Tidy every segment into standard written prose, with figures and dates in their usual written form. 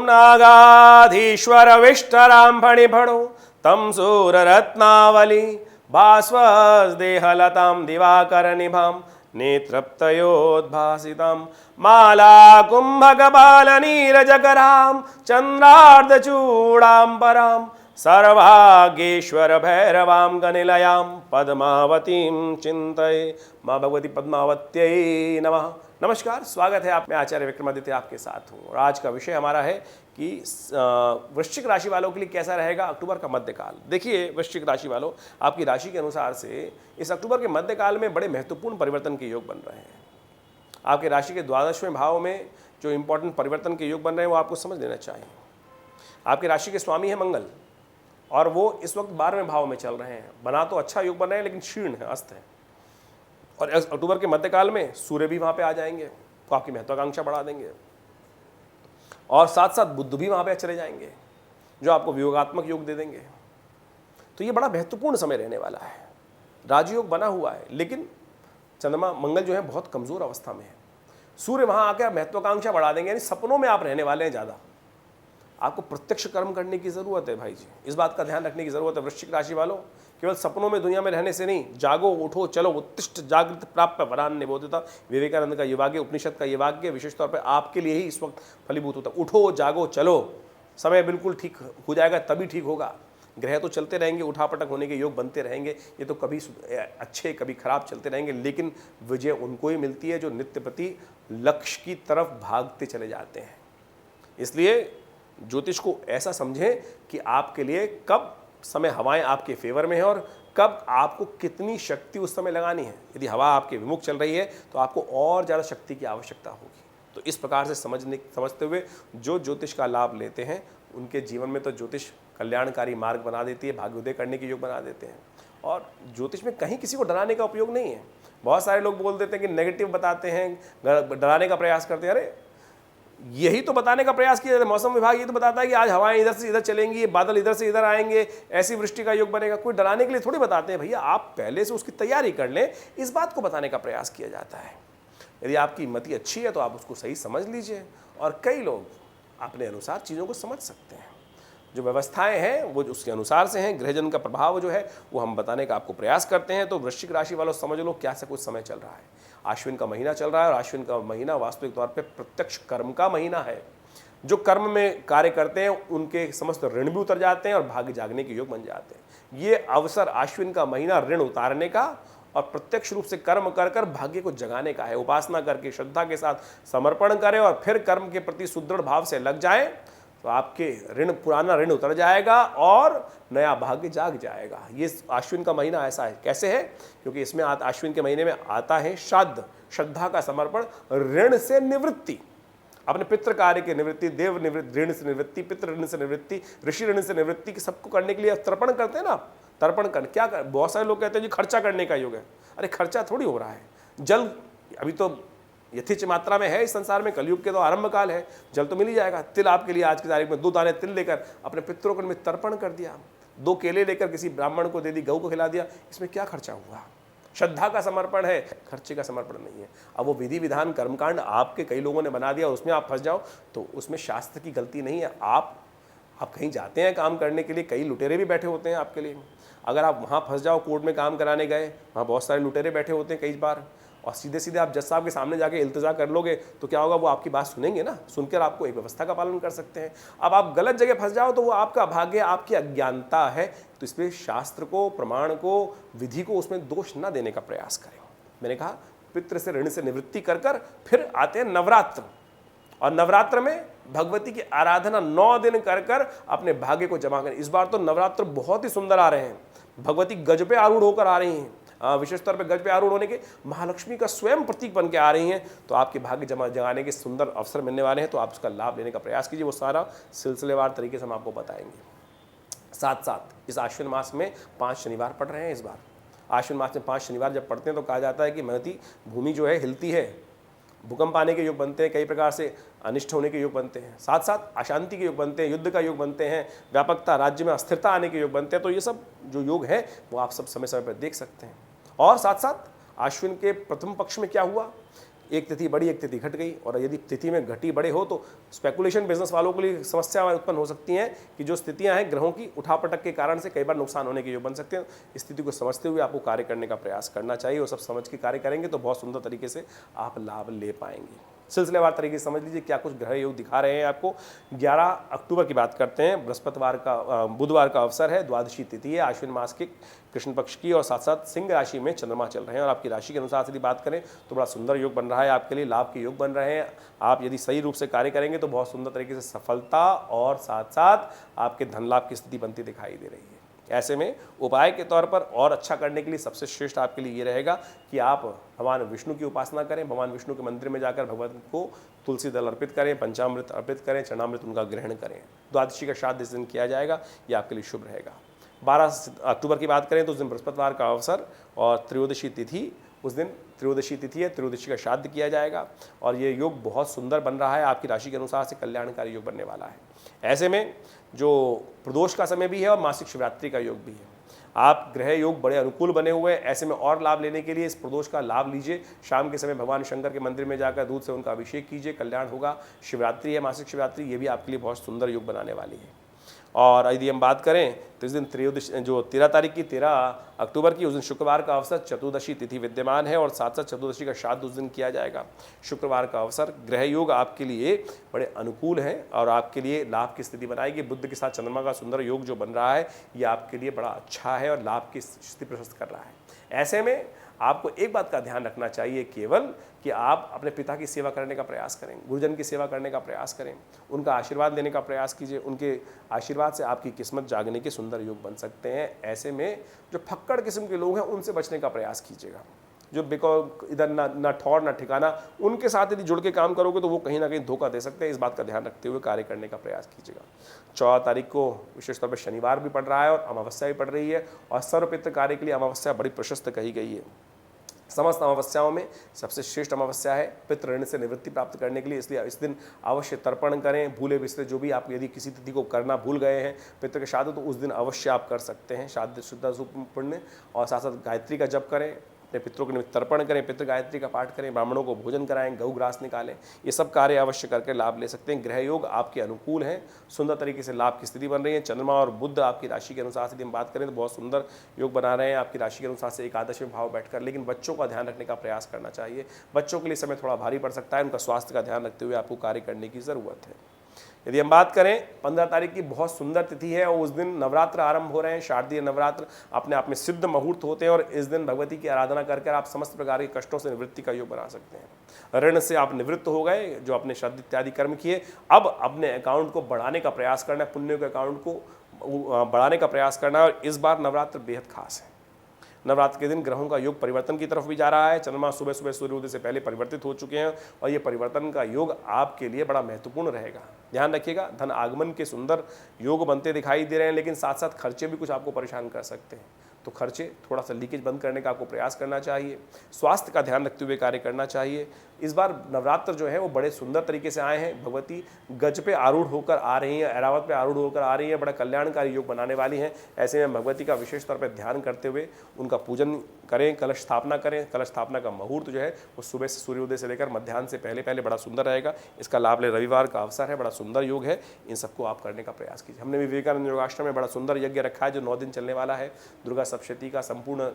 नागाधीश्वर विष्टराम फणिफणो तम सूररत्नावली भास्वदेहलतां दिवाकर निभाम नेत्रप्तयोद्भासितां माला कुम्भकपालनीरजकरां चन्द्रार्धचूडाम्बरां सर्वभाग्येश्वर भैरवां गनिलयां पद्मावतीं चिंतये। माँ भगवती पद्मावत्यै नमः। नमस्कार, स्वागत है आप मैं आचार्य विक्रमादित्य आपके साथ हूँ और आज का विषय हमारा है कि वृश्चिक राशि वालों के लिए कैसा रहेगा अक्टूबर का मध्यकाल। देखिए वृश्चिक राशि वालों, आपकी राशि के अनुसार से इस अक्टूबर के मध्यकाल में बड़े महत्वपूर्ण परिवर्तन के योग बन रहे हैं। आपके राशि के 12वें भाव में जो इंपॉर्टेंट परिवर्तन के योग बन रहे हैं वो आपको समझ लेना चाहिए। आपकी राशि के स्वामी है मंगल और वो इस वक्त 12वें भाव में चल रहे हैं। बना तो अच्छा योग बन रहे हैं लेकिन क्षीण है, अस्त है। और अक्टूबर के मध्यकाल में सूर्य भी वहाँ पे आ जाएंगे तो आपकी महत्वाकांक्षा बढ़ा देंगे और साथ साथ बुध भी वहाँ पे चले जाएंगे जो आपको वियोगात्मक योग दे देंगे। तो ये बड़ा महत्वपूर्ण समय रहने वाला है। राजयोग बना हुआ है लेकिन चंद्रमा मंगल जो है बहुत कमज़ोर अवस्था में है। सूर्य वहाँ आकर महत्वाकांक्षा बढ़ा देंगे, यानी सपनों में आप रहने वाले हैं ज़्यादा। आपको प्रत्यक्ष कर्म करने की ज़रूरत है भाई जी, इस बात का ध्यान रखने की ज़रूरत है। वृश्चिक राशि वालों, केवल सपनों में दुनिया में रहने से नहीं, जागो उठो चलो उत्तिष्ठ जागृत प्राप्त वरान निबोधिता, विवेकानंद का ये वाक्य, उपनिषद का ये वाक्य विशेष तौर पर आपके लिए ही इस वक्त फलीभूत होता है। उठो जागो चलो, समय बिल्कुल ठीक हो जाएगा, तभी ठीक होगा। ग्रह तो चलते रहेंगे, उठापटक होने के योग बनते रहेंगे, ये तो कभी अच्छे कभी खराब चलते रहेंगे, लेकिन विजय उनको ही मिलती है जो नित्य प्रति लक्ष्य की तरफ भागते चले जाते हैं। इसलिए ज्योतिष को ऐसा समझें कि आपके लिए कब समय हवाएं आपके फेवर में है और कब आपको कितनी शक्ति उस समय लगानी है। यदि हवा आपके विमुख चल रही है तो आपको और ज़्यादा शक्ति की आवश्यकता होगी। तो इस प्रकार से समझते हुए जो ज्योतिष का लाभ लेते हैं उनके जीवन में तो ज्योतिष कल्याणकारी मार्ग बना देती है, भाग्योदय करने के योग बना देते हैं। और ज्योतिष में कहीं किसी को डराने का उपयोग नहीं है। बहुत सारे लोग बोल देते हैं कि नेगेटिव बताते हैं, डराने का प्रयास करते हैं। अरे यही तो बताने का प्रयास किया जाता है। मौसम विभाग ये तो बताता है कि आज हवाएं इधर से इधर चलेंगी, बादल इधर से इधर आएंगे, ऐसी वृष्टि का योग बनेगा। कोई डराने के लिए थोड़ी बताते हैं भैया, आप पहले से उसकी तैयारी कर लें, इस बात को बताने का प्रयास किया जाता है। यदि आपकी मति अच्छी है तो आप उसको सही समझ लीजिए और कई लोग अपने अनुसार चीज़ों को समझ सकते हैं। जो व्यवस्थाएं हैं वो उसके अनुसार से हैं। ग्रहजन का प्रभाव जो है वो हम बताने का आपको प्रयास करते हैं। तो वृश्चिक राशि वालों समझ लो क्या से कुछ समय चल रहा है। आश्विन का महीना चल रहा है और आश्विन का महीना वास्तविक तौर पे प्रत्यक्ष कर्म का महीना है। जो कर्म में कार्य करते हैं उनके समस्त ऋण भी उतर जाते हैं और भाग्य जागने के योग बन जाते हैं। ये अवसर आश्विन का महीना ऋण उतारने का और प्रत्यक्ष रूप से कर्म कर कर भाग्य को जगाने का है। उपासना करके श्रद्धा के साथ समर्पण करें और फिर कर्म के प्रति सुदृढ़ भाव से लग जाए तो आपके ऋण, पुराना ऋण उतर जाएगा और नया भाग्य जाग जाएगा। ये आश्विन का महीना ऐसा है। कैसे है? क्योंकि इसमें आश्विन के महीने में आता है श्राद्ध, श्रद्धा का समर्पण, ऋण से निवृत्ति, अपने पितृ कार्य की निवृत्ति, देव ऋण से निवृत्ति, पितृ ऋण से निवृत्ति, ऋषि ऋण से निवृत्ति की सबको करने के लिए तर्पण करते हैं ना। तर्पण कर क्या कर, बहुत सारे लोग कहते हैं जी खर्चा करने का योग है। अरे खर्चा थोड़ी हो रहा है। जल अभी तो यथेच मात्रा में है इस संसार में, कलयुग के तो आरंभ काल है, जल तो मिल ही जाएगा। तिल आपके लिए आज की तारीख में 2 दाने तिल लेकर अपने पितरों को में तर्पण कर दिया, 2 केले लेकर किसी ब्राह्मण को दे दी, गऊ को खिला दिया, इसमें क्या खर्चा हुआ? श्रद्धा का समर्पण है, खर्चे का समर्पण नहीं है। अब वो विधि विधान कर्मकांड आपके कई लोगों ने बना दिया, उसमें आप फंस जाओ तो उसमें शास्त्र की गलती नहीं है। आप कहीं जाते हैं काम करने के लिए, कई लुटेरे भी बैठे होते हैं आपके लिए। अगर आप वहाँ फंस जाओ, कोर्ट में काम कराने गए, वहाँ बहुत सारे लुटेरे बैठे होते हैं कई बार, और सीधे सीधे आप जज साहब के सामने जाके इल्तिजा कर लोगे तो क्या होगा? वो आपकी बात सुनेंगे ना, सुनकर आपको एक व्यवस्था का पालन कर सकते हैं। अब आप गलत जगह फंस जाओ तो वो आपका भाग्य, आपकी अज्ञानता है। तो इसलिए शास्त्र को, प्रमाण को, विधि को उसमें दोष न देने का प्रयास करें। मैंने कहा पितृ से ऋण से निवृत्ति कर कर फिर आते हैं नवरात्र, और नवरात्र में भगवती की आराधना 9 दिन कर कर अपने भाग्य को जमा करें। इस बार तो नवरात्र बहुत ही सुंदर आ रहे हैं। भगवती गज पे आरूढ़ होकर आ रही हैं, विशेष तौर पे गज पे आरूढ़ होने के महालक्ष्मी का स्वयं प्रतीक बन के आ रही हैं। तो आपके भाग्य जगाने के सुंदर अवसर मिलने वाले हैं। तो आप उसका लाभ लेने का प्रयास कीजिए। वो सारा सिलसिलेवार तरीके से हम आपको बताएंगे। साथ साथ इस आश्विन मास में 5 शनिवार पड़ रहे हैं। इस बार आश्विन मास में 5 शनिवार जब पड़ते हैं तो कहा जाता है कि महती भूमि जो है हिलती है, भूकंप आने के योग बनते हैं, कई प्रकार से अनिष्ट होने के योग बनते हैं, साथ साथ अशांति के योग बनते हैं, युद्ध का योग बनते हैं, व्यापकता, राज्य में अस्थिरता आने के योग बनते हैं। तो ये सब जो योग है वो आप सब समय समय पर देख सकते हैं। और साथ साथ आश्विन के प्रथम पक्ष में क्या हुआ एक तिथि बढ़ी एक तिथि घट गई, और यदि तिथि में घटी बढ़े हो तो स्पेकुलेशन बिजनेस वालों के लिए समस्या उत्पन्न हो सकती हैं कि जो स्थितियां हैं ग्रहों की उठापटक के कारण से कई बार नुकसान होने के योग बन सकते हैं। स्थिति को समझते हुए आपको कार्य करने का प्रयास करना चाहिए, और सब समझ के कार्य करेंगे तो बहुत सुंदर तरीके से आप लाभ ले पाएंगे। सिलसिलेवार तरीके से समझ लीजिए क्या कुछ ग्रह योग दिखा रहे हैं आपको। 11 अक्टूबर की बात करते हैं, बृहस्पतिवार का बुधवार का अवसर है, द्वादशी तिथि है, आश्विन मास के कृष्ण पक्ष की, और साथ साथ सिंह राशि में चंद्रमा चल रहे हैं। और आपकी राशि के अनुसार यदि बात करें तो बड़ा सुंदर योग बन रहा है आपके लिए, लाभ के योग बन रहे हैं। आप यदि सही रूप से कार्य करेंगे तो बहुत सुंदर तरीके से सफलता और साथ साथ आपके धन लाभ की स्थिति बनती दिखाई दे रही है। ऐसे में उपाय के तौर पर और अच्छा करने के लिए सबसे श्रेष्ठ आपके लिए ये रहेगा कि आप भगवान विष्णु की उपासना करें, भगवान विष्णु के मंदिर में जाकर भगवान को तुलसी दल अर्पित करें, पंचामृत अर्पित करें, चरणामृत उनका ग्रहण करें। द्वादशी का श्राद्ध इस दिन किया जाएगा, ये आपके लिए शुभ रहेगा। 12 अक्टूबर की बात करें तो उस दिन बृहस्पतिवार का अवसर और त्रयोदशी तिथि, उस दिन त्रयोदशी तिथि है, त्रयोदशी का श्राद्ध किया जाएगा, और ये योग बहुत सुंदर बन रहा है, आपकी राशि के अनुसार से कल्याणकारी योग बनने वाला है। ऐसे में जो प्रदोष का समय भी है और मासिक शिवरात्रि का योग भी है, आप ग्रह योग बड़े अनुकूल बने हुए हैं। ऐसे में और लाभ लेने के लिए इस प्रदोष का लाभ लीजिए। शाम के समय भगवान शंकर के मंदिर में जाकर दूध से उनका अभिषेक कीजिए, कल्याण होगा। शिवरात्रि है, मासिक शिवरात्रि, ये भी आपके लिए बहुत सुंदर योग बनाने वाली है। और यदि हम बात करें तो इस दिन त्रयोदशी जो 13 तारीख की 13 अक्टूबर की, उस दिन शुक्रवार का अवसर, चतुर्दशी तिथि विद्यमान है, और साथ साथ चतुर्दशी का श्राद्ध उस दिन किया जाएगा। शुक्रवार का अवसर, ग्रह योग आपके लिए बड़े अनुकूल हैं और आपके लिए लाभ की स्थिति बनाएगी। बुध के साथ चंद्रमा का सुंदर योग जो बन रहा है ये आपके लिए बड़ा अच्छा है और लाभ की स्थिति प्रशस्त कर रहा है। ऐसे में आपको एक बात का ध्यान रखना चाहिए केवल कि आप अपने पिता की सेवा करने का प्रयास करें, गुरुजन की सेवा करने का प्रयास करें, उनका आशीर्वाद लेने का प्रयास कीजिए। उनके आशीर्वाद से आपकी किस्मत जागने के सुंदर योग बन सकते हैं। ऐसे में जो फक्कड़ किस्म के लोग हैं उनसे बचने का प्रयास कीजिएगा, जो बिकॉज इधर ना ठौर ना ठिकाना, उनके साथ यदि जुड़ के काम करोगे तो वो कहीं ना कहीं धोखा दे सकते हैं। इस बात का ध्यान रखते हुए कार्य करने का प्रयास कीजिएगा। 14 तारीख को विशेष तौर पर शनिवार भी पड़ रहा है और अमावस्या भी पड़ रही है, और सर्वपित्र कार्य के लिए अमावस्या बड़ी प्रशस्त कही गई है। समस्त अमावस्याओं में सबसे श्रेष्ठ अमावस्या है पितृ ऋण से निवृत्ति प्राप्त करने के लिए, इसलिए इस दिन अवश्य तर्पण करें। भूले बिसरे जो भी आप यदि किसी तिथि को करना भूल गए हैं पितृ के श्राद्ध, तो उस दिन अवश्य आप कर सकते हैं श्राद्ध शुद्ध पुण्य। और साथ साथ गायत्री का जप करें, अपने पितरों के निमित्त तर्पण करें, पितृ गायत्री का पाठ करें, ब्राह्मणों को भोजन कराएं, गौ ग्रास निकालें। ये सब कार्य अवश्य करके लाभ ले सकते हैं। ग्रह योग आपके अनुकूल हैं, सुंदर तरीके से लाभ की स्थिति बन रही है। चंद्रमा और बुध आपकी राशि के अनुसार से यदि हम बात करें तो बहुत सुंदर योग बना रहे हैं आपकी राशि के अनुसार से एकादश में भाव बैठकर। लेकिन बच्चों का ध्यान रखने का प्रयास करना चाहिए, बच्चों के लिए समय थोड़ा भारी पड़ सकता है, उनका स्वास्थ्य का ध्यान रखते हुए आपको कार्य करने की ज़रूरत है। यदि हम बात करें 15 तारीख की, बहुत सुंदर तिथि है और उस दिन नवरात्र आरंभ हो रहे हैं। शारदीय नवरात्र अपने आप में सिद्ध मुहूर्त होते हैं और इस दिन भगवती की आराधना करके आप समस्त प्रकार के कष्टों से निवृत्ति का योग बना सकते हैं। ऋण से आप निवृत्त हो गए, जो अपने श्राद्ध इत्यादि कर्म किए, अब अपने अकाउंट को बढ़ाने का प्रयास करना है, पुण्य के अकाउंट को बढ़ाने का प्रयास करना है। और इस बार नवरात्र बेहद खास है। नवरात्र के दिन ग्रहों का योग परिवर्तन की तरफ भी जा रहा है। चंद्रमा सुबह सुबह सूर्योदय से पहले परिवर्तित हो चुके हैं और ये परिवर्तन का योग आपके लिए बड़ा महत्वपूर्ण रहेगा। ध्यान रखिएगा, धन आगमन के सुंदर योग बनते दिखाई दे रहे हैं, लेकिन साथ साथ खर्चे भी कुछ आपको परेशान कर सकते हैं, तो खर्चे थोड़ा सा लीकेज बंद करने का आपको प्रयास करना चाहिए। स्वास्थ्य का ध्यान रखते हुए कार्य करना चाहिए। इस बार नवरात्र जो है वो बड़े सुंदर तरीके से आए हैं। भगवती गज पे आरूढ़ होकर आ रही हैं, ऐरावत पे आरूढ़ होकर आ रही हैं, बड़ा कल्याणकारी योग बनाने वाली हैं। ऐसे में भगवती का विशेष तौर पर ध्यान करते हुए उनका पूजन करें, कलश स्थापना करें। कलश स्थापना का मुहूर्त जो है वो सुबह से सूर्योदय से लेकर मध्याह्न से पहले पहले बड़ा सुंदर रहेगा। इसका लाभ ले, रविवार का अवसर है, बड़ा सुंदर योग है, इन सबको आप करने का प्रयास कीजिए। हमने विवेकानंद योगाश्रम में बड़ा सुंदर यज्ञ रखा है जो 9 दिन चलने वाला है। दुर्गा सप्तशती का संपूर्ण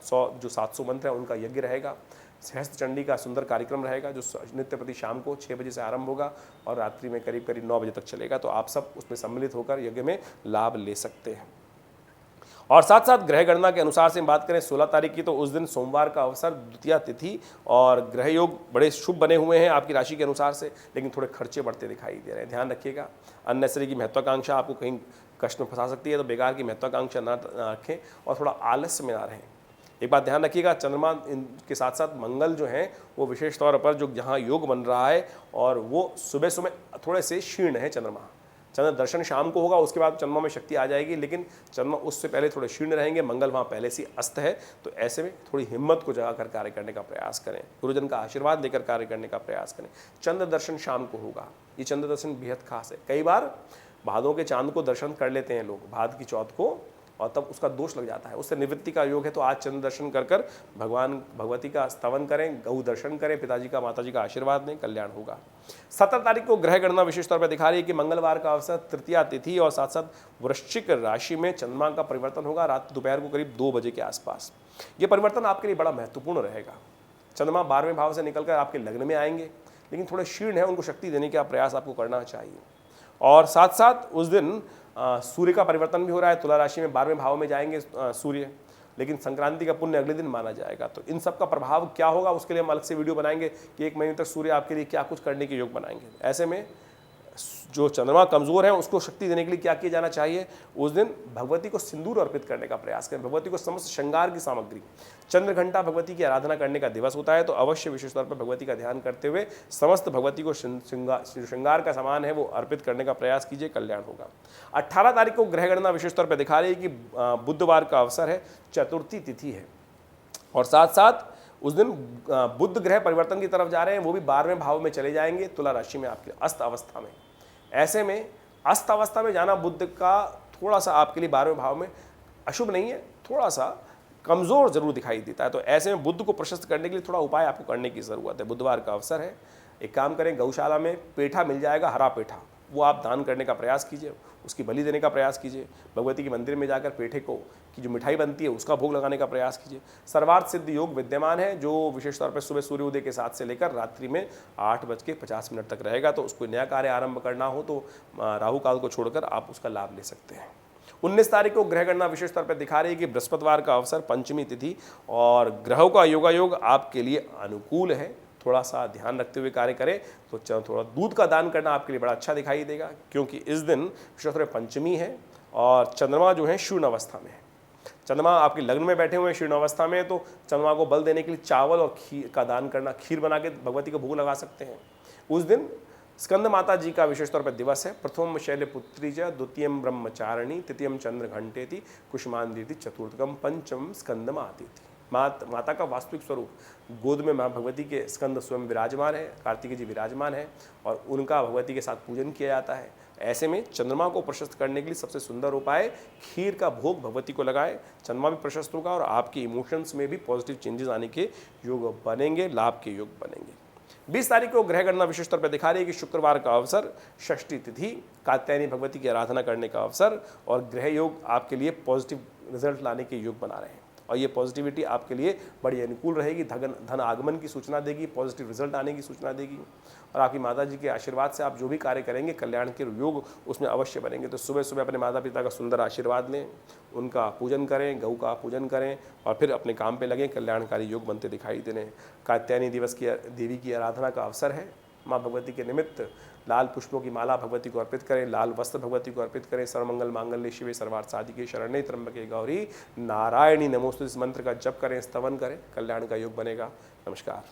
700 मंत्र है उनका यज्ञ रहेगा। सहस्त्र चंडी का सुंदर कार्यक्रम रहेगा जो नित्य प्रति शाम को 6 बजे से आरंभ होगा और रात्रि में करीब करीब 9 बजे तक चलेगा। तो आप सब उसमें सम्मिलित होकर यज्ञ में लाभ ले सकते हैं। और साथ साथ ग्रह गणना के अनुसार से हम बात करें 16 तारीख की, तो उस दिन सोमवार का अवसर, द्वितीया तिथि, और ग्रह योग बड़े शुभ बने हुए हैं आपकी राशि के अनुसार से, लेकिन थोड़े खर्चे बढ़ते दिखाई दे रहे हैं। ध्यान रखिएगा, अननेसेसरी की महत्वाकांक्षा आपको कहीं कष्ट में फंसा सकती है, तो बेकार की महत्वाकांक्षा ना रखें और थोड़ा आलस्य में ना रहें। एक बात ध्यान रखिएगा, चंद्रमा के साथ साथ मंगल जो हैं वो विशेष तौर पर जो जहाँ योग बन रहा है और वो सुबह सुबह थोड़े से क्षीण है। चंद्रमा दर्शन शाम को होगा, उसके बाद चंद्रमा में शक्ति आ जाएगी, लेकिन चंद्रमा उससे पहले थोड़े क्षीण रहेंगे। मंगल वहाँ पहले से अस्त है, तो ऐसे में थोड़ी हिम्मत को जगा कर कार्य करने का प्रयास करें, गुरुजन का आशीर्वाद लेकर कार्य करने का प्रयास करें। चंद्र दर्शन शाम को होगा, ये चंद्र दर्शन बेहद खास है। कई बार भादों के चांद को दर्शन कर लेते हैं लोग, भाद की चौथ को और तब उसका दोष लग जाता है, उससे निवृत्ति का योग है। तो आज चंद्र दर्शन कर कर भगवान भगवती का स्तवन करें, गौ दर्शन करें, पिताजी का माताजी का आशीर्वाद लें, कल्याण होगा। 17 तारीख को ग्रह गणना विशेष तौर पर दिखा रही है कि मंगलवार का अवसर, तृतीया तिथि और साथ साथ वृश्चिक राशि में चंद्रमा का परिवर्तन होगा रात दोपहर को करीब 2 बजे के आसपास। ये परिवर्तन आपके लिए बड़ा महत्वपूर्ण रहेगा। चंद्रमा 12वें भाव से निकलकर आपके लग्न में आएंगे, लेकिन थोड़े क्षीण है, उनको शक्ति देने का प्रयास आपको करना चाहिए। और साथ साथ उस दिन सूर्य का परिवर्तन भी हो रहा है, तुला राशि में 12वें भाव में जाएंगे सूर्य, लेकिन संक्रांति का पुण्य अगले दिन माना जाएगा। तो इन सब का प्रभाव क्या होगा उसके लिए हम अलग से वीडियो बनाएंगे कि 1 महीने तक सूर्य आपके लिए क्या कुछ करने के योग बनाएंगे। ऐसे में जो चंद्रमा कमजोर है उसको शक्ति देने के लिए क्या किया जाना चाहिए, उस दिन भगवती को सिंदूर अर्पित करने का प्रयास करें, भगवती को समस्त श्रृंगार की सामग्री, चंद्र घंटा भगवती की आराधना करने का दिवस होता है, तो अवश्य विशेष तौर पर भगवती का ध्यान करते हुए समस्त भगवती को श्रृंगार का सामान है वो अर्पित करने का प्रयास कीजिए, कल्याण होगा। 18 तारीख को ग्रह गणना विशेष तौर पर दिखा रही है कि बुधवार का अवसर है, चतुर्थी तिथि है, और साथ साथ उस दिन बुध ग्रह परिवर्तन की तरफ जा रहे हैं, वो भी 12वें भाव में चले जाएंगे, तुला राशि में आपके अस्त अवस्था में। ऐसे में अस्त अवस्था में जाना बुध का थोड़ा सा आपके लिए 12वें भाव में अशुभ नहीं है, थोड़ा सा कमज़ोर जरूर दिखाई देता है। तो ऐसे में बुध को प्रशस्त करने के लिए थोड़ा उपाय आपको करने की ज़रूरत है। बुधवार का अवसर है, एक काम करें, गौशाला में पेठा मिल जाएगा, हरा पेठा, वो आप दान करने का प्रयास कीजिए, उसकी बलि देने का प्रयास कीजिए। भगवती के मंदिर में जाकर पेठे को की जो मिठाई बनती है उसका भोग लगाने का प्रयास कीजिए। सर्वार्थ सिद्ध योग विद्यमान है, जो विशेष तौर पर सुबह सूर्योदय के 7 से लेकर रात्रि में 8:50 तक रहेगा। तो उसको नया कार्य आरंभ करना हो तो राहु काल को छोड़कर आप उसका लाभ ले सकते हैं। 19 तारीख को ग्रह गणना विशेष तौर पर दिखा रही है कि बृहस्पतिवार का अवसर, पंचमी तिथि, और ग्रहों का योगायोग आपके लिए अनुकूल है। थोड़ा सा ध्यान रखते हुए कार्य करें तो थोड़ा दूध का दान करना आपके लिए बड़ा अच्छा दिखाई देगा, क्योंकि इस दिन विशेष तौर पर पंचमी है और चंद्रमा जो है शून्य अवस्था में है। चंद्रमा आपके लग्न में बैठे हुए हैं शून्य अवस्था में, तो चंद्रमा को बल देने के लिए चावल और खीर का दान करना, खीर बना के भगवती को भोग लगा सकते हैं। उस दिन स्कंद माता जी का विशेष तौर पर दिवस है। प्रथम शैलपुत्री च, द्वितीयम ब्रह्मचारिणी, तृतीयम चंद्र घंटेति, कुष्मांडीति, चतुर्थकम पंचम स्कंद मातेति। माता का वास्तविक स्वरूप गोद में माँ भगवती के स्कंद स्वयं विराजमान है, कार्तिकेय जी विराजमान है, और उनका भगवती के साथ पूजन किया जाता है। ऐसे में चंद्रमा को प्रशस्त करने के लिए सबसे सुंदर उपाय, खीर का भोग भगवती को लगाए, चंद्रमा भी प्रशस्त होगा और आपके इमोशंस में भी पॉजिटिव चेंजेस आने के योग बनेंगे, लाभ के योग बनेंगे। 20 तारीख को ग्रह गणना विशेष तौर पर दिखा रही है कि शुक्रवार का अवसर, षष्ठी तिथि, कात्यायनी भगवती की आराधना करने का अवसर, और ग्रह योग आपके लिए पॉजिटिव रिजल्ट लाने के योग बना रहे हैं, और ये पॉजिटिविटी आपके लिए बड़ी अनुकूल रहेगी, धन आगमन की सूचना देगी, पॉजिटिव रिजल्ट आने की सूचना देगी, और आपकी माता जी के आशीर्वाद से आप जो भी कार्य करेंगे कल्याण के योग उसमें अवश्य बनेंगे। तो सुबह सुबह अपने माता पिता का सुंदर आशीर्वाद लें, उनका पूजन करें, गौ का पूजन करें, और फिर अपने काम पे लगें, कल्याणकारी योग बनते दिखाई दे रहे हैं। कात्यायनी दिवस की देवी की आराधना का अवसर है। माँ भगवती के निमित्त लाल पुष्पों की माला भगवती को अर्पित करें, लाल वस्त्र भगवती को अर्पित करें। सर्वमंगल मांगल्ये शिवे सर्वार्थ साधिके शरण्ये त्र्यंबके गौरी नारायणी नमोस्तुते, इस मंत्र का जप करें, स्तवन करें, कल्याण का योग बनेगा। नमस्कार।